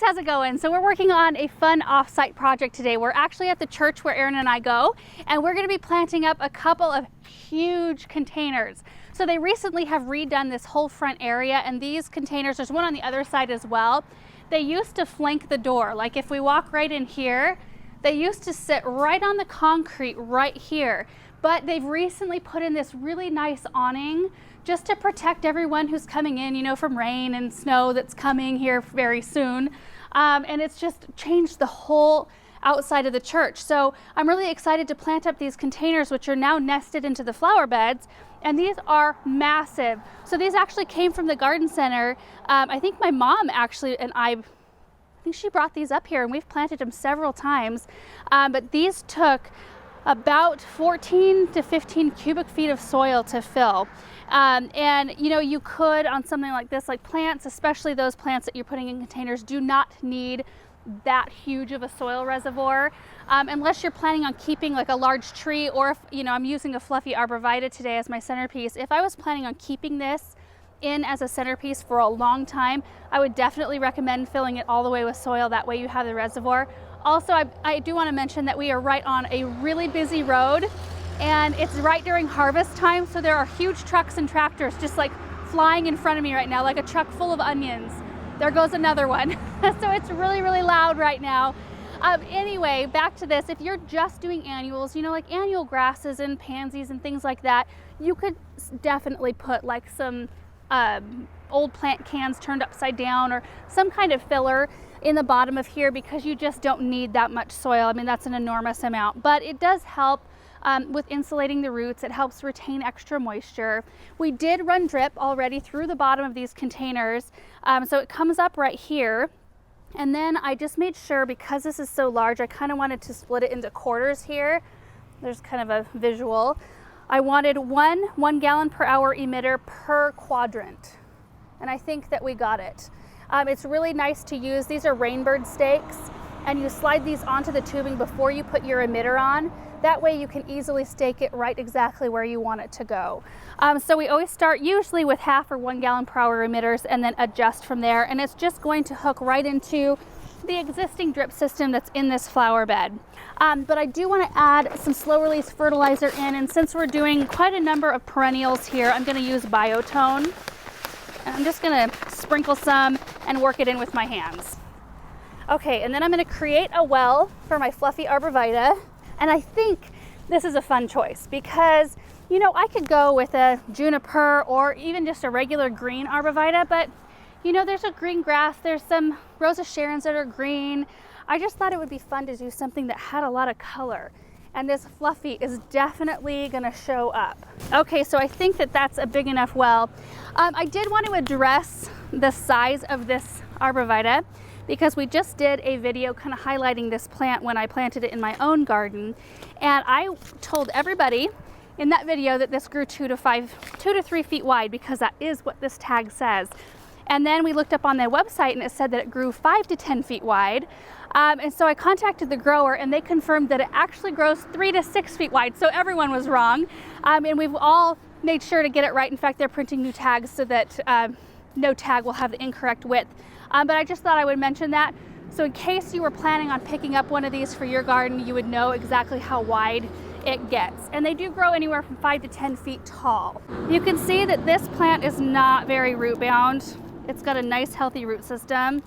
guys, how's it going? So we're working on a fun off-site project today. We're actually at the church where Aaron and I go, and we're going to be planting up a couple of huge containers. So they recently have redone this whole front area, and these containers, there's one on the other side as well. They used to flank the door. Like if we walk right in here, they used to sit right on the concrete right here. But they've recently put in this really nice awning just to protect everyone who's coming in, you know, from rain and snow that's coming here very soon. And it's just changed the whole outside of the church. So I'm really excited to plant up these containers, which are now nested into the flower beds. And these are massive. So these actually came from the garden center. I think my mom actually, and I think she brought these up here, and we've planted them several times. But these took about 14 to 15 cubic feet of soil to fill. And you know, you could on something like this, like plants, especially those plants that you're putting in containers, do not need that huge of a soil reservoir unless you're planning on keeping like a large tree, or if, you know, I'm using a fluffy arborvitae today as my centerpiece. If I was planning on keeping this in as a centerpiece for a long time, I would definitely recommend filling it all the way with soil. That way you have the reservoir. Also, I do want to mention that we are right on a really busy road, and it's right during harvest time, so there are huge trucks and tractors just like flying in front of me right now, like a truck full of onions. There goes another one. So it's really, really loud right now. Anyway, back to this. If you're just doing annuals, you know, like annual grasses and pansies and things like that, you could definitely put like some old plant cans turned upside down or some kind of filler in the bottom of here, because you just don't need that much soil. I mean, that's an enormous amount, but it does help with insulating the roots. It helps retain extra moisture. We did run drip already through the bottom of these containers. So it comes up right here. And then I just made sure, because this is so large, I kind of wanted to split it into quarters here. There's kind of a visual. I wanted one gallon per hour emitter per quadrant. And I think that we got it. It's really nice to use. These are Rainbird stakes, and you slide these onto the tubing before you put your emitter on. That way you can easily stake it right exactly where you want it to go. So we always start usually with 1/2 or 1 gallon per hour emitters and then adjust from there. And it's just going to hook right into the existing drip system that's in this flower bed. But I do want to add some slow release fertilizer in. And since we're doing quite a number of perennials here, I'm going to use Biotone. And I'm just going to sprinkle some and work it in with my hands. Okay, and then I'm going to create a well for my fluffy arborvitae. And I think this is a fun choice because, you know, I could go with a juniper or even just a regular green arborvitae, but you know, there's a green grass, there's some Rosa Sharons that are green. I just thought it would be fun to do something that had a lot of color. And this fluffy is definitely gonna show up. Okay, so I think that that's a big enough well. I did want to address the size of this arborvitae, because we just did a video kind of highlighting this plant when I planted it in my own garden. And I told everybody in that video that this grew 2 to 3 feet wide, because that is what this tag says. And then we looked up on their website and it said that it grew 5 to 10 feet wide. And so I contacted the grower, and they confirmed that it actually grows 3 to 6 feet wide. So everyone was wrong. And we've all made sure to get it right. In fact, they're printing new tags so that no tag will have the incorrect width. But I just thought I would mention that. So in case you were planning on picking up one of these for your garden, you would know exactly how wide it gets. And they do grow anywhere from 5 to 10 feet tall. You can see that this plant is not very root bound. It's got a nice healthy root system.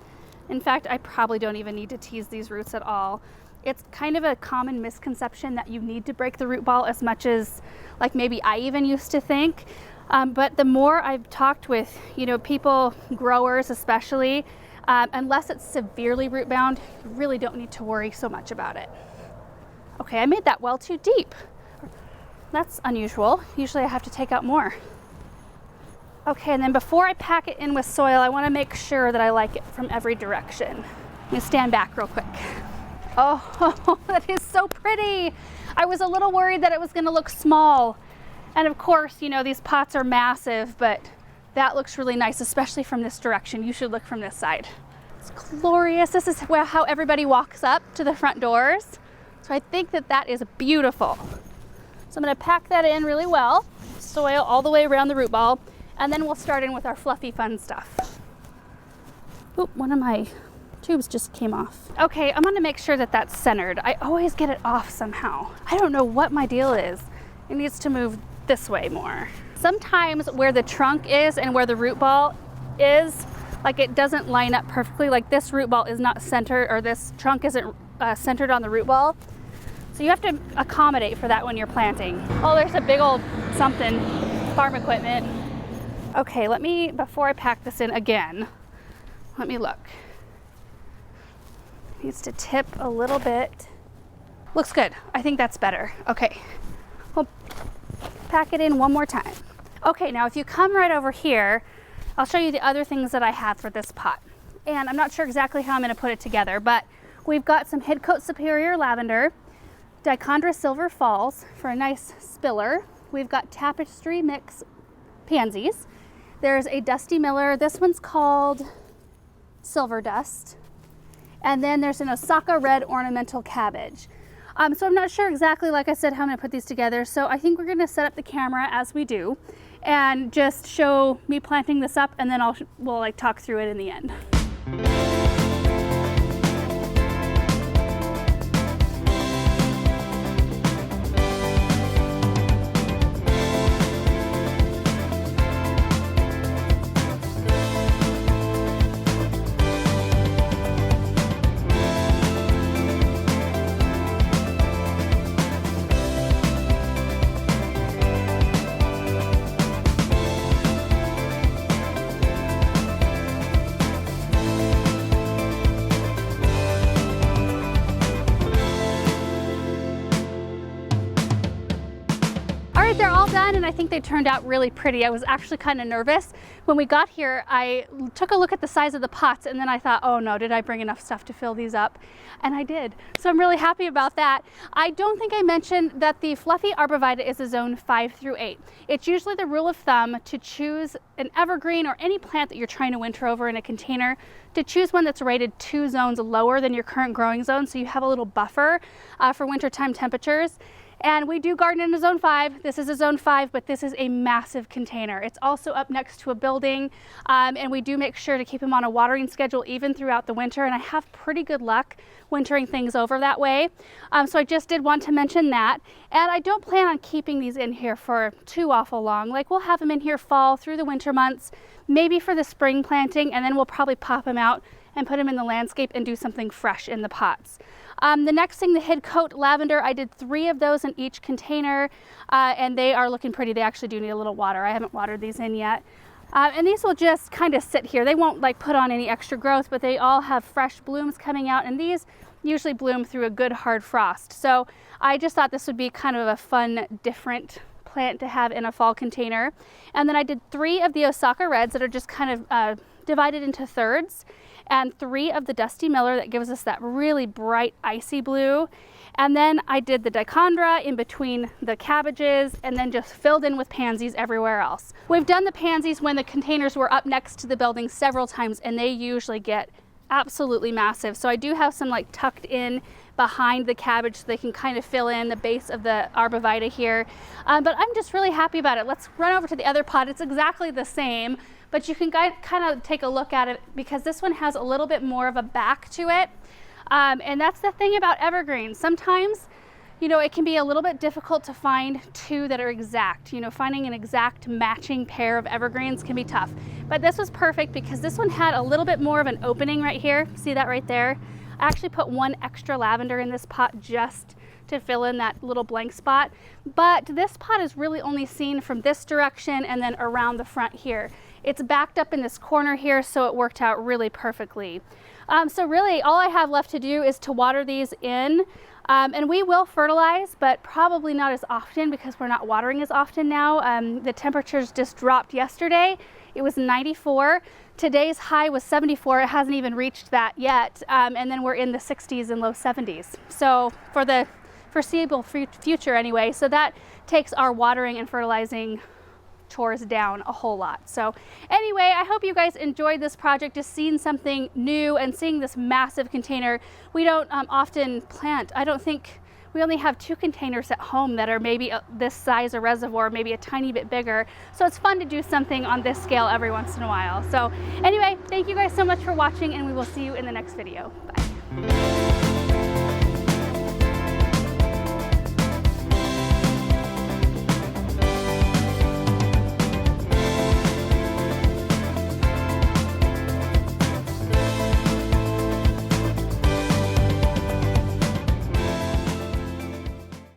In fact, I probably don't even need to tease these roots at all. It's kind of a common misconception that you need to break the root ball as much as like maybe I even used to think. But the more I've talked with, you know, people, growers especially, unless it's severely root bound, you really don't need to worry so much about it. Okay, I made that well too deep. That's unusual. Usually I have to take out more. Okay, and then before I pack it in with soil, I want to make sure that I like it from every direction. I'm gonna stand back real quick. Oh, that is so pretty. I was a little worried that it was gonna look small. And of course, you know, these pots are massive, but that looks really nice, especially from this direction. You should look from this side. It's glorious. This is how everybody walks up to the front doors. So I think that that is beautiful. So I'm gonna pack that in really well, soil all the way around the root ball, and then we'll start in with our fluffy fun stuff. Oop, one of my tubes just came off. Okay, I'm gonna make sure that that's centered. I always get it off somehow. I don't know what my deal is. It needs to move this way more. Sometimes where the trunk is and where the root ball is, like it doesn't line up perfectly. Like this root ball is not centered, or this trunk isn't centered on the root ball. So you have to accommodate for that when you're planting. Oh, there's a big old something, farm equipment. Okay, let me, before I pack this in again, let me look. Needs to tip a little bit. Looks good. I think that's better. Okay, we'll pack it in one more time. Okay, now if you come right over here, I'll show you the other things that I have for this pot. And I'm not sure exactly how I'm gonna put it together, but we've got some Hidcote Superior Lavender, Dichondra Silver Falls for a nice spiller. We've got Tapestry Mix Pansies. There's a Dusty Miller. This one's called Silver Dust. And then there's an Osaka Red Ornamental Cabbage. So I'm not sure exactly, like I said, how I'm gonna put these together. So I think we're gonna set up the camera as we do and just show me planting this up, and then we'll like talk through it in the end. They're all done, and I think they turned out really pretty. I was actually kind of nervous. When we got here, I took a look at the size of the pots, and then I thought, oh no, did I bring enough stuff to fill these up? And I did. So I'm really happy about that. I don't think I mentioned that the Fluffy Arborvitae is a zone 5 through 8. It's usually the rule of thumb to choose an evergreen or any plant that you're trying to winter over in a container, to choose one that's rated 2 zones lower than your current growing zone, so you have a little buffer for wintertime temperatures. And we do garden in a zone 5. This is a zone 5, but this is a massive container. It's also up next to a building, and we do make sure to keep them on a watering schedule even throughout the winter, and I have pretty good luck wintering things over that way. So I just did want to mention that. And I don't plan on keeping these in here for too awful long. Like, we'll have them in here fall through the winter months, maybe for the spring planting, and then we'll probably pop them out and put them in the landscape and do something fresh in the pots. The next thing, the Hidcote Lavender, I did 3 of those in each container, and they are looking pretty. They actually do need a little water. I haven't watered these in yet. And these will just kind of sit here. They won't like put on any extra growth, but they all have fresh blooms coming out, and these usually bloom through a good hard frost. So I just thought this would be kind of a fun, different plant to have in a fall container. And then I did 3 of the Osaka Reds that are just kind of divided into thirds, and 3 of the Dusty Miller that gives us that really bright icy blue. And then I did the Dichondra in between the cabbages, and then just filled in with pansies everywhere else. We've done the pansies when the containers were up next to the building several times, and they usually get absolutely massive. So I do have some like tucked in behind the cabbage so they can kind of fill in the base of the Arborvitae here. But I'm just really happy about it. Let's run over to the other pot. It's exactly the same, but you can kind of take a look at it because this one has a little bit more of a back to it. And that's the thing about evergreens. Sometimes, you know, it can be a little bit difficult to find 2 that are exact. You know, finding an exact matching pair of evergreens can be tough. But this was perfect because this one had a little bit more of an opening right here. See that right there? I actually put 1 extra lavender in this pot just to fill in that little blank spot. But this pot is really only seen from this direction and then around the front here. It's backed up in this corner here, so it worked out really perfectly. So really all I have left to do is to water these in. And we will fertilize, but probably not as often because we're not watering as often now. The temperatures just dropped yesterday. It was 94. Today's high was 74. It hasn't even reached that yet. And then we're in the 60s and low 70s. So for the foreseeable future anyway. So that takes our watering and fertilizing chores down a whole lot. So anyway, I hope you guys enjoyed this project, just seeing something new and seeing this massive container. We don't often plant, I don't think we only have 2 containers at home that are maybe this size, a reservoir, maybe a tiny bit bigger. So it's fun to do something on this scale every once in a while. So anyway, thank you guys so much for watching, and we will see you in the next video. Bye.